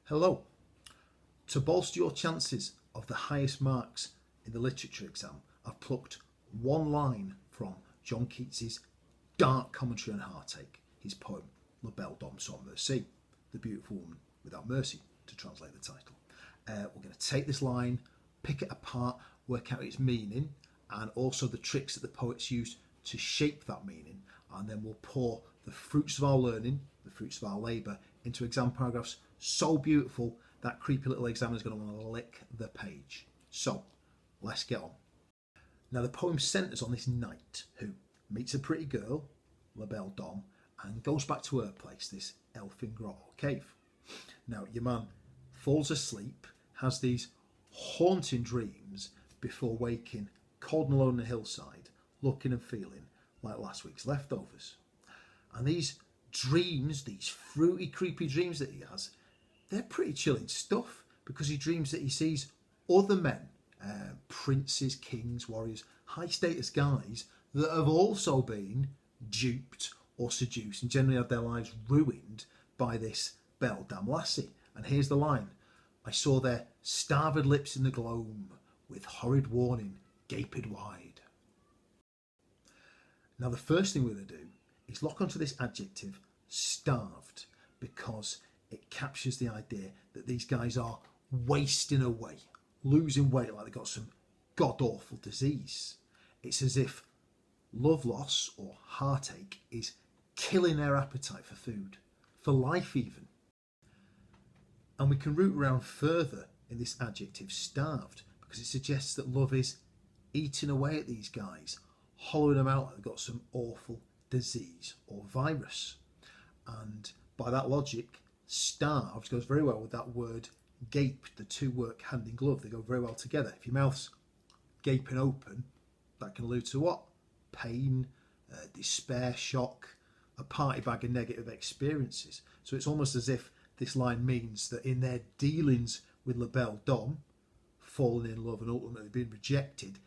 Hello. To bolster your chances of the highest marks in the literature exam, I've plucked one line from John Keats' dark commentary on heartache, his poem La Belle sans Merci, The Beautiful Woman Without Mercy, to translate the title. We're going to take this line, pick it apart, work out its meaning, and also the tricks that the poets used to shape that meaning, and then we'll pour the fruits of our learning, the fruits of our labour, into exam paragraphs so beautiful that creepy little examiner is going to want to lick the page. So, let's get on. Now, the poem centres on this knight who meets a pretty girl, La Belle Dame, and goes back to her place, this elfin grotto cave. Now, your man falls asleep, has these haunting dreams before waking cold and alone on the hillside, looking and feeling like last week's leftovers. And these dreams, these fruity, creepy dreams that he has, they're pretty chilling stuff, because he dreams that he sees other men, princes, kings, warriors, high status guys that have also been duped or seduced and generally had their lives ruined by this Belle Dame lassie. And here's the line: I saw their starved lips in the gloam, with horrid warning gaped wide. Now, the first thing we're going to do is lock onto this adjective starved, because it captures the idea that these guys are wasting away, losing weight like they've got some god-awful disease. It's as if love loss or heartache is killing their appetite for food, for life even. And we can root around further in this adjective starved, because it suggests that love is eating away at these guys, hollowing them out like they've got some awful disease or virus. And by that logic, starved goes very well with that word gape. The two work hand in glove, they go very well together. If your mouth's gaping open, that can allude to what? Pain, despair, shock, a party bag of negative experiences. So it's almost as if this line means that in their dealings with La Belle Dame, falling in love and ultimately being rejected,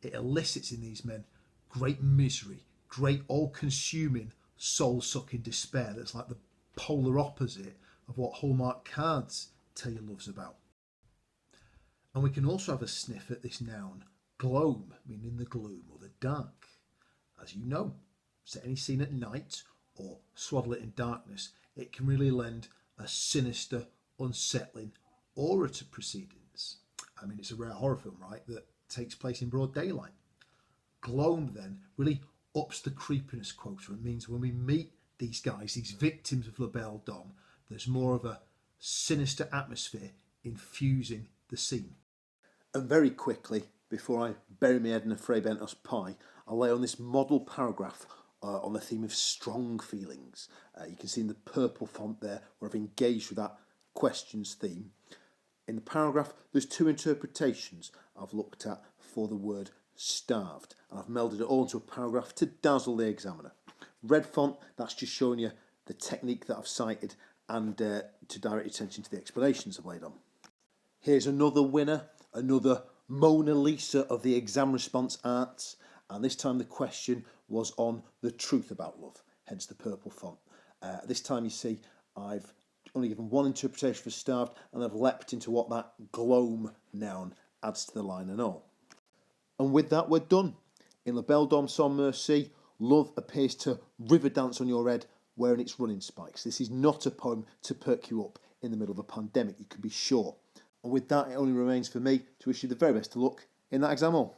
it elicits in these men great misery, great all-consuming, soul-sucking despair that's like the polar opposite of what Hallmark cards tell you love's about. And we can also have a sniff at this noun, gloam, meaning the gloom or the dark. As you know, set any scene at night or swaddle it in darkness, it can really lend a sinister, unsettling aura to proceedings. I mean, it's a rare horror film, right, that takes place in broad daylight. Gloam then really ups the creepiness quota and means when we meet these guys, these victims of La Belle Dame, there's more of a sinister atmosphere infusing the scene. And very quickly, before I bury my head in a Fray Bentos pie, I'll lay on this model paragraph on the theme of strong feelings. You can see in the purple font there where I've engaged with that questions theme. In the paragraph, there's two interpretations I've looked at for the word starved, and I've melded it all into a paragraph to dazzle the examiner. Red font, that's just showing you the technique that I've cited and to direct your attention to the explanations I've laid on. Here's another winner, another Mona Lisa of the exam response arts, and this time the question was on the truth about love, hence the purple font. This time you see I've only given one interpretation for starved, and I've leapt into what that gloam noun adds to the line and all. And with that, we're done. In La Belle Dame sans Merci, love appears to river dance on your head wearing its running spikes. This is not a poem to perk you up in the middle of a pandemic, you can be sure. And with that, it only remains for me to wish you the very best of luck in that exam hall.